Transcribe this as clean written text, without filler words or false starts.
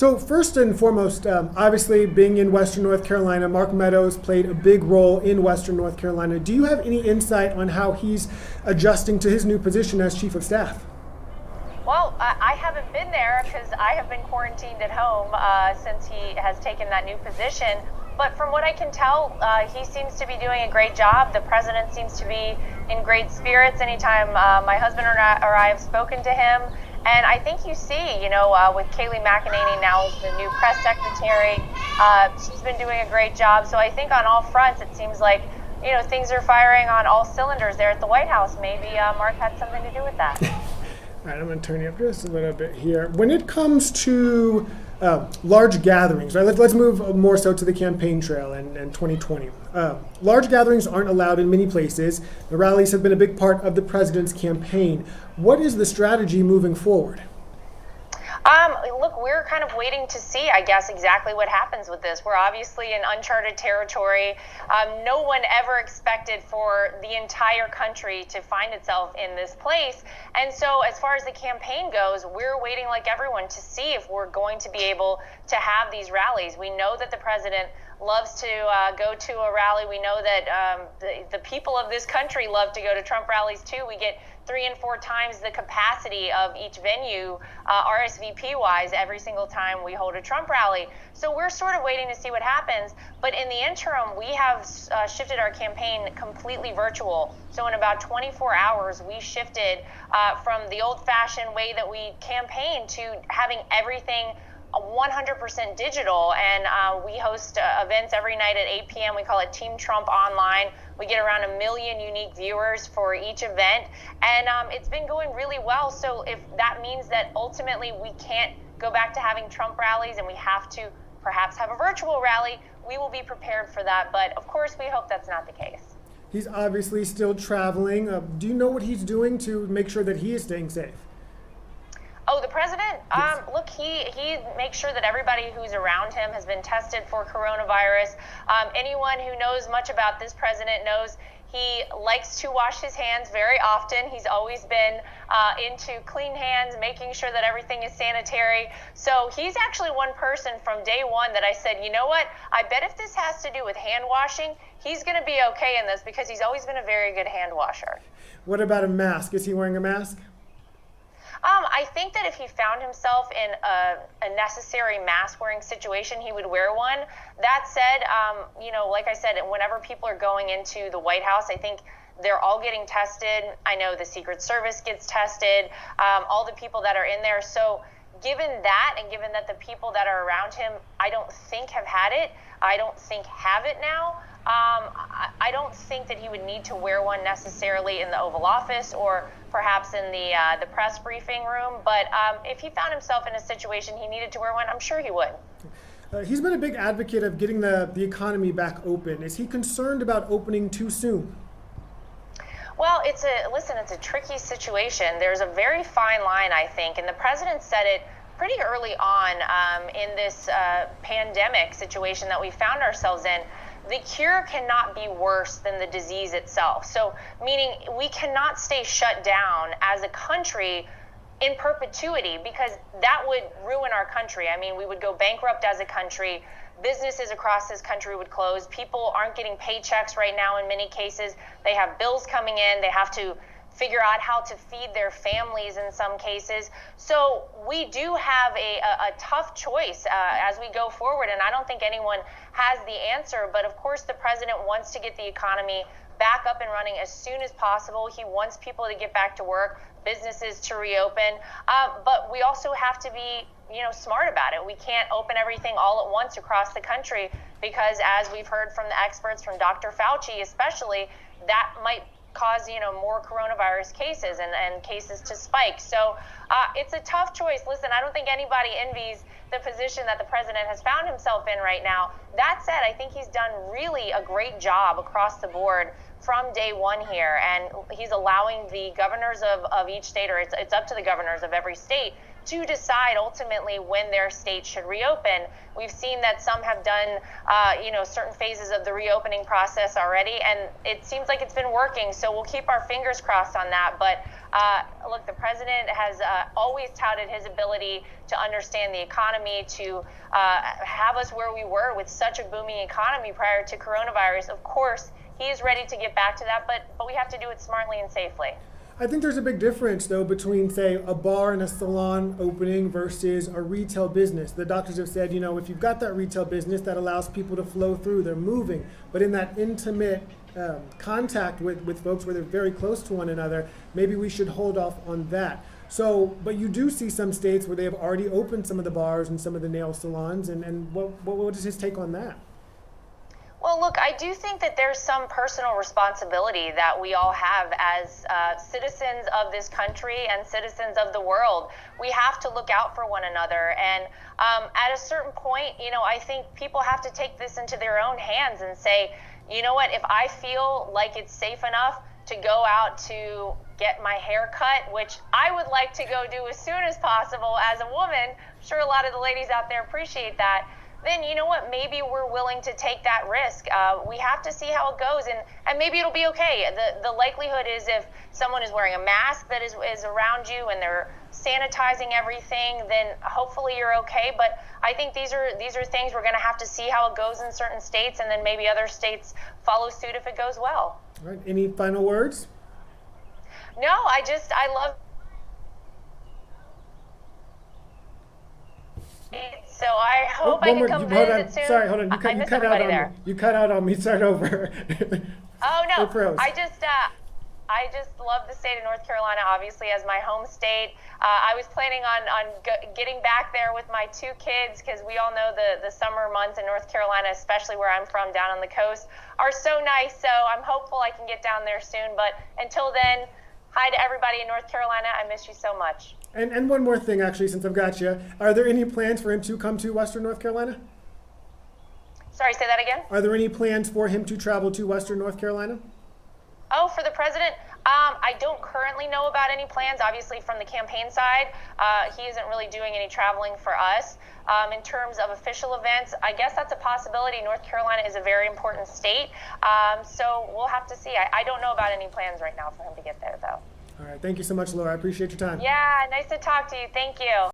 So first and foremost, obviously being in Western North Carolina, Mark Meadows played a big role in Western North Carolina. Do you have any insight on how he's adjusting to his new position as Chief of Staff? Well, I haven't been there because I have been quarantined at home since he has taken that new position. But from what I can tell, he seems to be doing a great job. The president seems to be in great spirits anytime my husband or I have spoken to him. And I think you see, with Kayleigh McEnany now as the new press secretary, she's been doing a great job. So I think on all fronts, it seems like, things are firing on all cylinders there at the White House. Maybe Mark had something to do with that. All right, I'm going to turn you up just a little bit here. When it comes to large gatherings, right? Let's move more so to the campaign trail and 2020. Large gatherings aren't allowed in many places. The rallies have been a big part of the president's campaign. What is the strategy moving forward? Look, we're kind of waiting to see, I guess, exactly what happens with this. We're obviously in uncharted territory. No one ever expected for the entire country to find itself in this place. And so as far as the campaign goes, we're waiting like everyone to see if we're going to be able to have these rallies. We know that the president loves to go to a rally. We know that the people of this country love to go to Trump rallies too. We get 3 and 4 times the capacity of each venue, RSVP-wise, every single time we hold a Trump rally. So we're sort of waiting to see what happens. But in the interim, we have shifted our campaign completely virtual. So in about 24 hours, we shifted from the old-fashioned way that we campaign to having everything 100% digital, and we host events every night at 8 p.m. We call it Team Trump Online. We get around 1 million unique viewers for each event, and it's been going really well. So if that means that ultimately we can't go back to having Trump rallies and we have to perhaps have a virtual rally, we will be prepared for that. But of course, we hope that's not the case. He's obviously still traveling. Do you know what he's doing to make sure that he is staying safe? Oh, the president? Yes. Look, he makes sure that everybody who's around him has been tested for coronavirus. Anyone who knows much about this president knows he likes to wash his hands very often. He's always been into clean hands, making sure that everything is sanitary. So he's actually one person from day one that I said, you know what? I bet if this has to do with hand washing, he's going to be okay in this because he's always been a very good hand washer. What about a mask? Is he wearing a mask? I think that if he found himself in a necessary mask-wearing situation, he would wear one. That said, like I said, whenever people are going into the White House, I think they're all getting tested. I know the Secret Service gets tested, all the people that are in there. So given that, and given that the people that are around him, I don't think have had it, I don't think have it now, I don't think that he would need to wear one necessarily in the Oval Office or perhaps in the press briefing room. But if he found himself in a situation he needed to wear one, I'm sure he would. He's been a big advocate of getting the economy back open. Is he concerned about opening too soon? Well, it's a tricky situation. There's a very fine line, I think, and the president said it pretty early on in this pandemic situation that we found ourselves in. The cure cannot be worse than the disease itself. So, meaning we cannot stay shut down as a country in perpetuity because that would ruin our country. I mean, we would go bankrupt as a country. Businesses across this country would close. People aren't getting paychecks right now in many cases. They have bills coming in. They have to figure out how to feed their families in some cases. So we do have a tough choice as we go forward, and I don't think anyone has the answer. But of course, the president wants to get the economy back up and running as soon as possible. He wants people to get back to work, businesses to reopen. But we also have to be smart about it. We can't open everything all at once across the country because, as we've heard from the experts, from Dr. Fauci especially, that might cause more coronavirus cases and cases to spike. So it's a tough choice. Listen, I don't think anybody envies the position that the president has found himself in right now. That said, I think he's done really a great job across the board from day one here, and he's allowing the governors of each state, or it's up to the governors of every state to decide ultimately when their state should reopen. We've seen that some have done, certain phases of the reopening process already, and it seems like it's been working. So we'll keep our fingers crossed on that. But Look, the president has always touted his ability to understand the economy, to have us where we were with such a booming economy prior to coronavirus. Of course, he is ready to get back to that, but we have to do it smartly and safely. I think there's a big difference, though, between, say, a bar and a salon opening versus a retail business. The doctors have said, if you've got that retail business, that allows people to flow through, they're moving. But in that intimate contact with folks where they're very close to one another, maybe we should hold off on that. So, but you do see some states where they have already opened some of the bars and some of the nail salons, and what is his take on that? Well, look, I do think that there's some personal responsibility that we all have as citizens of this country and citizens of the world. We have to look out for one another. And at a certain point, I think people have to take this into their own hands and say, you know what, if I feel like it's safe enough to go out to get my hair cut, which I would like to go do as soon as possible as a woman, I'm sure a lot of the ladies out there appreciate that, then you know what, maybe we're willing to take that risk. We have to see how it goes, and maybe it'll be okay. The likelihood is if someone is wearing a mask that is around you and they're sanitizing everything, then hopefully you're okay. But I think these are things we're going to have to see how it goes in certain states, and then maybe other states follow suit if it goes well. All right. Any final words? No, I love it. So I hope I can come visit soon. Sorry, hold on. You cut out on there. me. You cut out on me. Start over. Oh no, It froze. I just love the state of North Carolina, obviously, as my home state. I was planning on getting back there with my two kids, because we all know the summer months in North Carolina, especially where I'm from down on the coast, are so nice. So I'm hopeful I can get down there soon. But until then, hi to everybody in North Carolina. I miss you so much. And one more thing, actually, since I've got you. Are there any plans for him to come to Western North Carolina? Sorry, say that again? Are there any plans for him to travel to Western North Carolina? Oh, for the president? I don't currently know about any plans, obviously, from the campaign side. He isn't really doing any traveling for us. In terms of official events, I guess that's a possibility. North Carolina is a very important state, so we'll have to see. I don't know about any plans right now for him to get there, though. All right. Thank you so much, Laura. I appreciate your time. Yeah, nice to talk to you. Thank you.